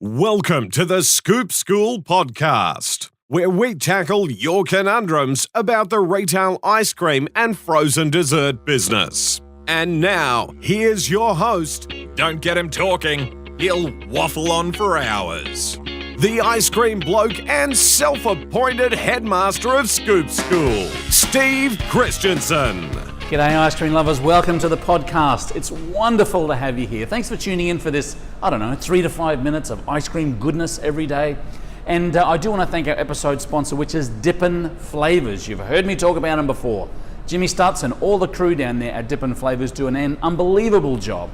Welcome to the Scoop School podcast, where we tackle your conundrums about the retail ice cream and frozen dessert business. And now, here's your host. Don't get him talking. He'll waffle on for hours. The ice cream bloke and self-appointed headmaster of Scoop School, Steve Christensen. G'day ice cream lovers, welcome to the podcast. It's wonderful to have you here. Thanks for tuning in for this, 3 to 5 minutes of ice cream goodness every day. And I do want to thank our episode sponsor, which is Dippin' Flavors. You've heard me talk about them before. Jimmy Stutz and all the crew down there at Dippin' Flavors do an unbelievable job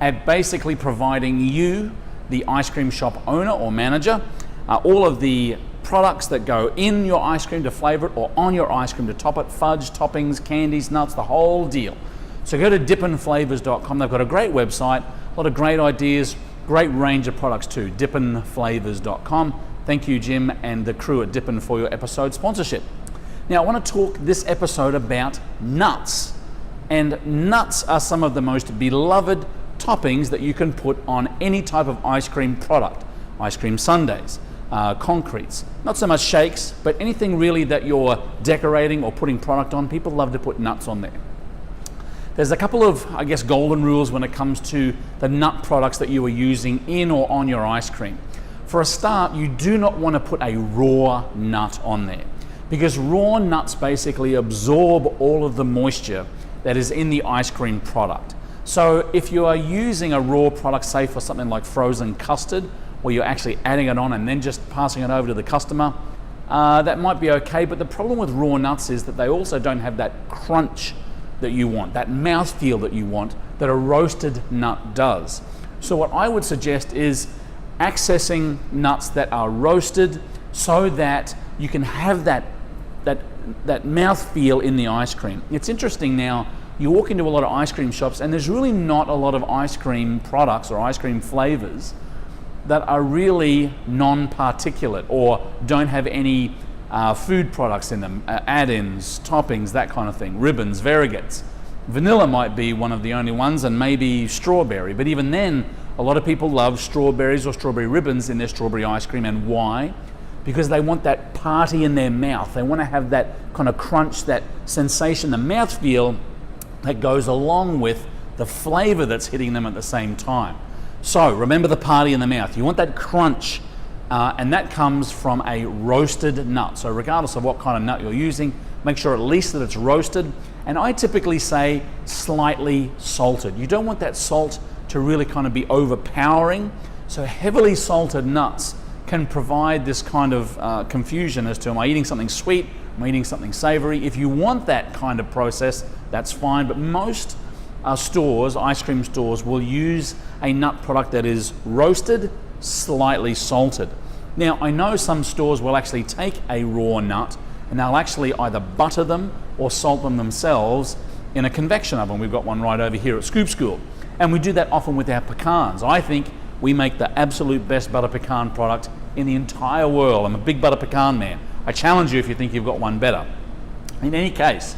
at basically providing you, the ice cream shop owner or manager, all of the products that go in your ice cream to flavor it or on your ice cream to top it, fudge, toppings, candies, nuts, the whole deal. So go to dippinflavors.com. They've got a great website, a lot of great ideas, great range of products too, dippinflavors.com. Thank you, Jim, and the crew at Dippin' for your episode sponsorship. Now, I want to talk this episode about nuts. And nuts are some of the most beloved toppings that you can put on any type of ice cream product. Ice cream sundaes, concretes, not so much shakes, but anything really that you're decorating or putting product on, people love to put nuts on there. There's a couple of, golden rules when it comes to the nut products that you are using in or on your ice cream. For a start, you do not want to put a raw nut on there because raw nuts basically absorb all of the moisture that is in the ice cream product. So if you are using a raw product, say for something like frozen custard, where you're actually adding it on and then just passing it over to the customer, that might be okay. But the problem with raw nuts is that they also don't have that crunch that you want, that mouthfeel that you want, that a roasted nut does. So what I would suggest is accessing nuts that are roasted so that you can have that mouthfeel in the ice cream. It's interesting now, you walk into a lot of ice cream shops and there's really not a lot of ice cream products or ice cream flavors that are really non-particulate or don't have any food products in them, add-ins, toppings, that kind of thing, ribbons, variegates. Vanilla might be one of the only ones, and maybe strawberry, but even then, a lot of people love strawberries or strawberry ribbons in their strawberry ice cream. And why? Because they want that party in their mouth. They want to have that kind of crunch, that sensation, the mouthfeel that goes along with the flavor that's hitting them at the same time. So remember the party in the mouth. You want that crunch, and that comes from a roasted nut. So regardless of what kind of nut you're using, make sure at least that it's roasted. And I typically say slightly salted. You don't want that salt to really kind of be overpowering. So heavily salted nuts can provide this kind of confusion as to, am I eating something sweet? Am I eating something savory? If you want that kind of process, that's fine. But most stores, ice cream stores, will use a nut product that is roasted, slightly salted. Now, I know some stores will actually take a raw nut and they'll actually either butter them or salt them themselves in a convection oven. We've got one right over here at Scoop School. And we do that often with our pecans. I think we make the absolute best butter pecan product in the entire world. I'm a big butter pecan man. I challenge you if you think you've got one better. In any case,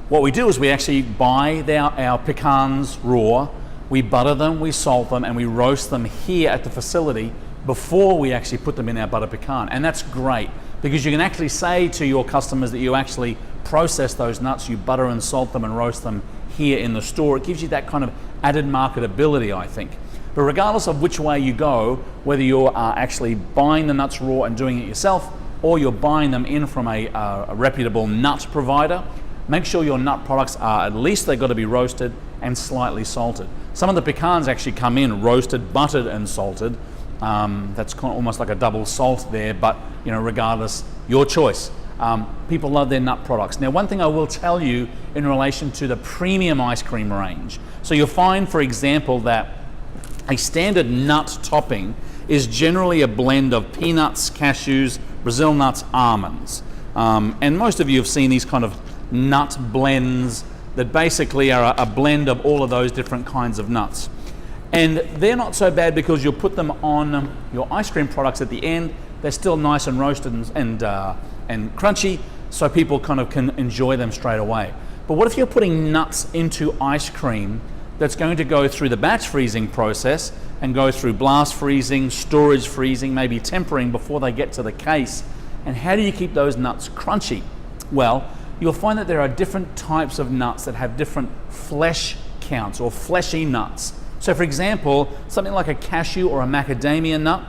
what we do is we actually buy our pecans raw, we butter them, we salt them, and we roast them here at the facility before we actually put them in our butter pecan. And that's great because you can actually say to your customers that you actually process those nuts, you butter and salt them and roast them here in the store. It gives you that kind of added marketability, I think. But regardless of which way you go, whether you're actually buying the nuts raw and doing it yourself, or you're buying them in from a reputable nut provider, make sure your nut products are, at least they've got to be roasted and slightly salted. Some of the pecans actually come in roasted, buttered and salted. That's kind of almost like a double salt there, but regardless, your choice. People love their nut products. Now, one thing I will tell you in relation to the premium ice cream range. So you'll find, for example, that a standard nut topping is generally a blend of peanuts, cashews, Brazil nuts, almonds. And most of you have seen these kind of nut blends that basically are a blend of all of those different kinds of nuts. And they're not so bad because you'll put them on your ice cream products at the end. They're still nice and roasted and crunchy, so people kind of can enjoy them straight away. But what if you're putting nuts into ice cream that's going to go through the batch freezing process and go through blast freezing, storage freezing, maybe tempering before they get to the case. And how do you keep those nuts crunchy? Well, you'll find that there are different types of nuts that have different flesh counts or fleshy nuts. So for example, something like a cashew or a macadamia nut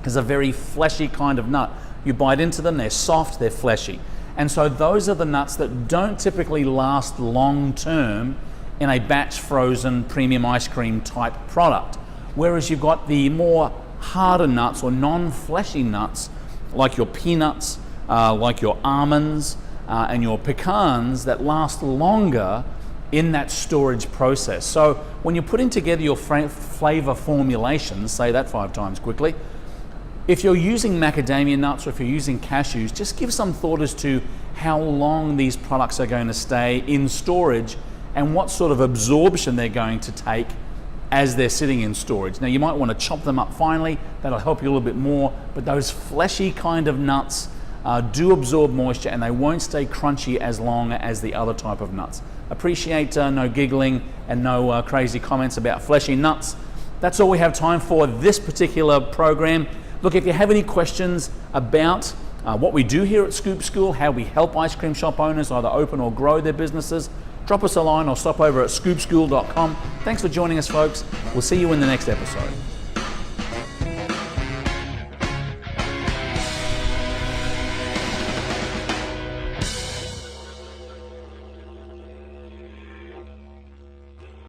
is a very fleshy kind of nut. You bite into them, they're soft, they're fleshy. And so those are the nuts that don't typically last long term in a batch frozen premium ice cream type product. Whereas you've got the more harder nuts or non-fleshy nuts like your peanuts, like your almonds, and your pecans that last longer in that storage process. So when you're putting together your flavor formulations, say that 5 times quickly, if you're using macadamia nuts or if you're using cashews, just give some thought as to how long these products are going to stay in storage and what sort of absorption they're going to take as they're sitting in storage. Now you might want to chop them up finely, that'll help you a little bit more, but those fleshy kind of nuts do absorb moisture and they won't stay crunchy as long as the other type of nuts. Appreciate no giggling and no crazy comments about fleshy nuts. That's all we have time for this particular program. Look, if you have any questions about what we do here at Scoop School, how we help ice cream shop owners either open or grow their businesses, drop us a line or stop over at scoopschool.com. Thanks for joining us, folks. We'll see you in the next episode.